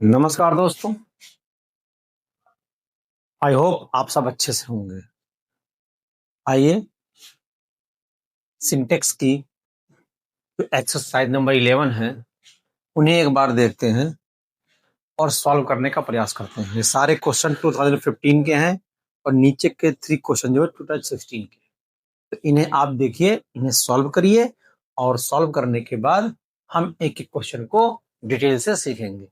नमस्कार दोस्तों। I hope आप सब अच्छे से होंगे। आइए सिंटेक्स की जो एक्सरसाइज नंबर 11 है उन्हें एक बार देखते हैं और सॉल्व करने का प्रयास करते हैं। ये सारे क्वेश्चन 2015 के हैं और नीचे के 3 क्वेश्चन जो है 2016 के। तो इन्हें आप देखिए, इन्हें सॉल्व करिए और सॉल्व करने के बाद हम एक एक क्वेश्चन को डिटेल से सीखेंगे।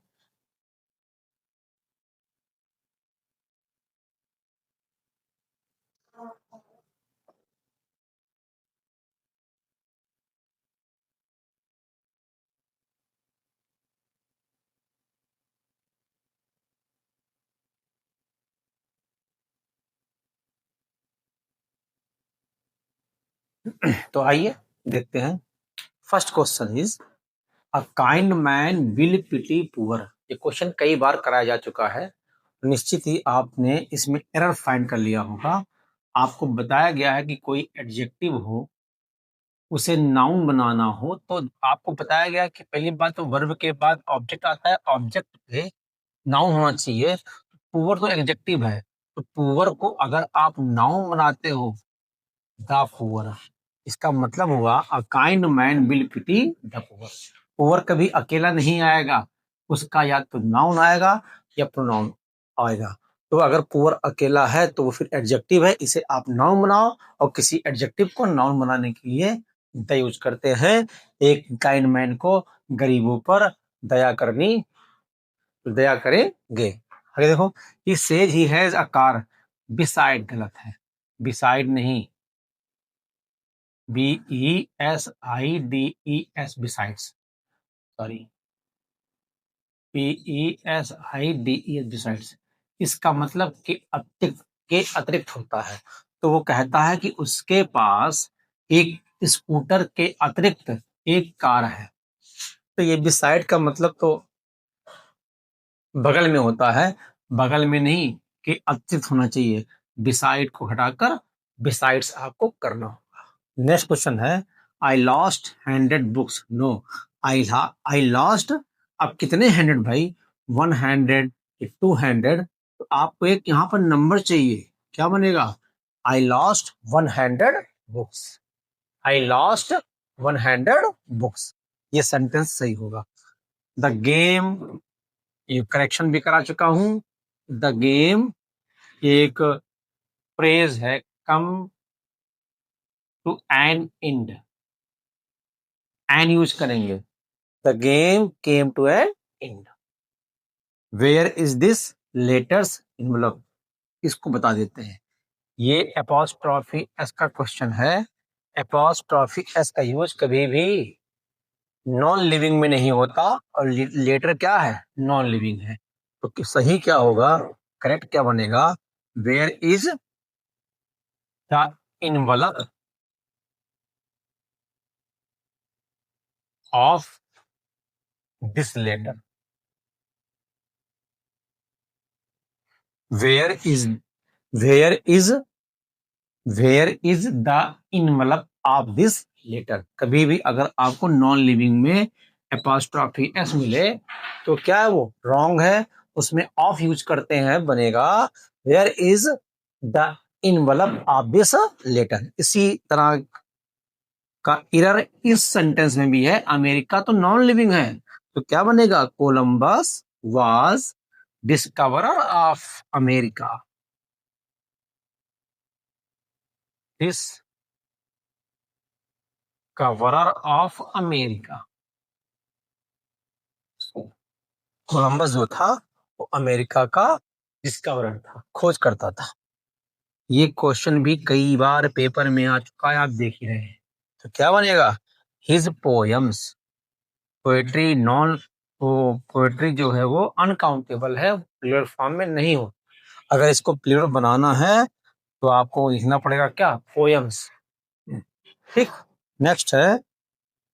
तो आइए देखते हैं। First question is a kind man will pity poor. ये क्वेश्चन कई बार कराया जा चुका है। निश्चित ही आपने इसमें एरर फाइंड कर लिया होगा। आपको बताया गया है कि कोई एडजेक्टिव हो, उसे नाउन बनाना हो, तो आपको बताया गया है कि पहली बात तो वर्ब के बाद ऑब्जेक्ट आता है, ऑब्जेक्ट पे नाउन होना चाहिए। पुअर तो एडजेक्टिव है, तो पुअर को अगर आप नाउन बनाते हो द पुअर, इसका मतलब हुआ a kind man will pity the poor. Poor कभी अकेला नहीं आएगा, उसका या तो नाउन आएगा या प्रोनाउन आएगा। तो अगर पुअर अकेला है तो वो फिर एडजेक्टिव है, इसे आप नाउन बनाओ और किसी एडजेक्टिव को नाउन बनाने के लिए द यूज करते हैं। एक काइंड मैन को गरीबों पर दया करनी, दया करेंगे। आगे देखो, he says he has a car. Beside गलत है, बिसाइड नहीं, BESIDES besides, sorry, BESIDES besides. इसका मतलब कि अतिरिक्त, के अतिरिक्त होता है। तो वो कहता है कि उसके पास एक स्कूटर के अतिरिक्त एक कार है। तो ये बिसाइड का मतलब तो बगल में होता है, बगल में नहीं, कि अतिरिक्त होना चाहिए। बिसाइड को हटाकर बिसाइड्स आपको करना होगा। नेक्स्ट क्वेश्चन है I lost 100 books. No, I lost. अब कितने 100 भाई? 100, 200। तो आपको एक यहाँ पर नंबर चाहिए, क्या बनेगा? आई लॉस्ट 100 बुक्स। आई लॉस्ट 100 बुक्स, ये सेंटेंस सही होगा। द गेम, ये करेक्शन भी करा चुका हूं। द गेम एक फ्रेज है, come to an end, an use करेंगे। The game came to an end. Where is this letters envelope, इसको बता देते हैं। ये एपॉस्ट्रॉफी एस का क्वेश्चन है। एपॉस्ट्रॉफी एस का यूज कभी भी नॉन लिविंग में नहीं होता, और लेटर क्या है? नॉन लिविंग है। तो सही क्या होगा, करेक्ट क्या बनेगा? Where is the envelope of this letter. Where is, where is, where is the envelope of this letter. कभी भी अगर आपको नॉन लिविंग में एपॉस्ट्रॉफी एस मिले तो क्या है? वो रॉन्ग है, उसमें ऑफ यूज करते हैं, बनेगा where is the envelope of this letter. इसी तरह का एरर इस सेंटेंस में भी है। अमेरिका तो नॉन लिविंग है, तो क्या बनेगा? Columbus was discoverer of America. Discoverer of America. Columbus जो था वो अमेरिका का डिस्कवरर था, खोज करता था। ये क्वेश्चन भी कई बार पेपर में आ चुका है, आप देख ही रहे हैं। तो क्या बनेगा? His poems. पोएट्री नॉन, वो पोएट्री जो है वो अनकाउंटेबल है, प्लूरल फॉर्म में नहीं हो। अगर इसको प्लूरल बनाना है तो आपको लिखना पड़ेगा क्या? पोयम्स। ठीक। नेक्स्ट है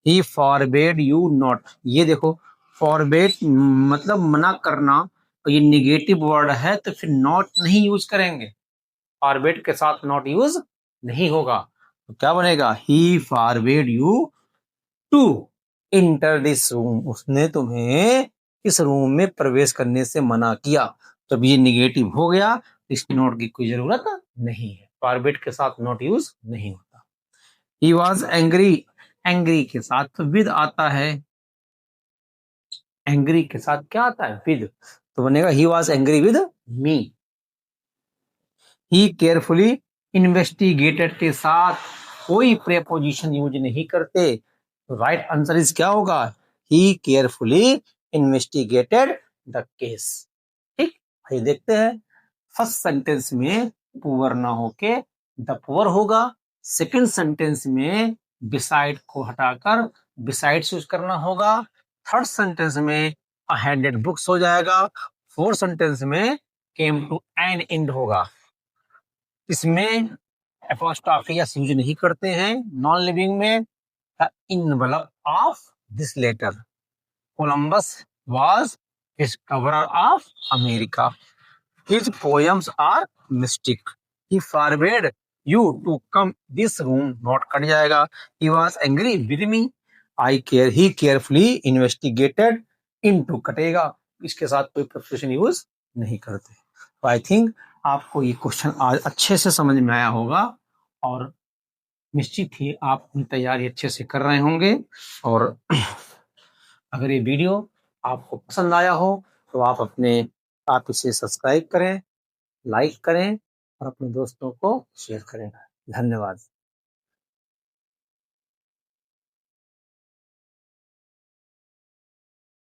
ही फॉरबेड यू नॉट। ये देखो, फॉरबेड मतलब मना करना, और ये निगेटिव वर्ड है तो फिर नॉट नहीं यूज करेंगे। फॉरबेड के साथ नॉट यूज नहीं होगा। तो क्या बनेगा? He forbade you to enter this room. उसने तुम्हें इस रूम में प्रवेश करने से मना किया। तो अब ये निगेटिव हो गया, इसकी नोट की कोई जरूरत नहीं है, फॉरबिड के साथ नोट यूज नहीं होता। ही वॉज एंग्री, एंग्री के साथ विद आता है, एंग्री के साथ क्या आता है, विद, तो बनेगा he was angry with me. He carefully investigated के साथ कोई प्रेपोजिशन यूज नहीं करते, राइट आंसर इज क्या होगा, ही केयरफुली इन्वेस्टिगेटेड द केस। ठीक, आइए देखते हैं। फर्स्ट सेंटेंस में पुअर ना होके द पुअर होगा, सेकंड सेंटेंस में बिसाइड को हटाकर बिसाइड्स यूज करना होगा, थर्ड सेंटेंस में अ हैंडेड बुक्स हो जाएगा, फोर्थ सेंटेंस में केम टू एन एंड होगा। इसमें एपोस्ट्रोफी या यूज नहीं करते हैं। नॉन लिविंग में the envelope of this letter, Columbus was discoverer of America, his poems are mystic, he forbade you to come this room, note cut जाएगा, he was angry with me, I care he carefully investigated, into कटेगा, इसके साथ कोई preposition use नहीं करते। तो I think आपको ये क्वेश्चन आज अच्छे से समझ में आया होगा और निश्चित ही आप अपनी तैयारी अच्छे से कर रहे होंगे। और अगर ये वीडियो आपको पसंद आया हो तो आप इसे सब्सक्राइब करें, लाइक करें और अपने दोस्तों को शेयर करें। धन्यवाद।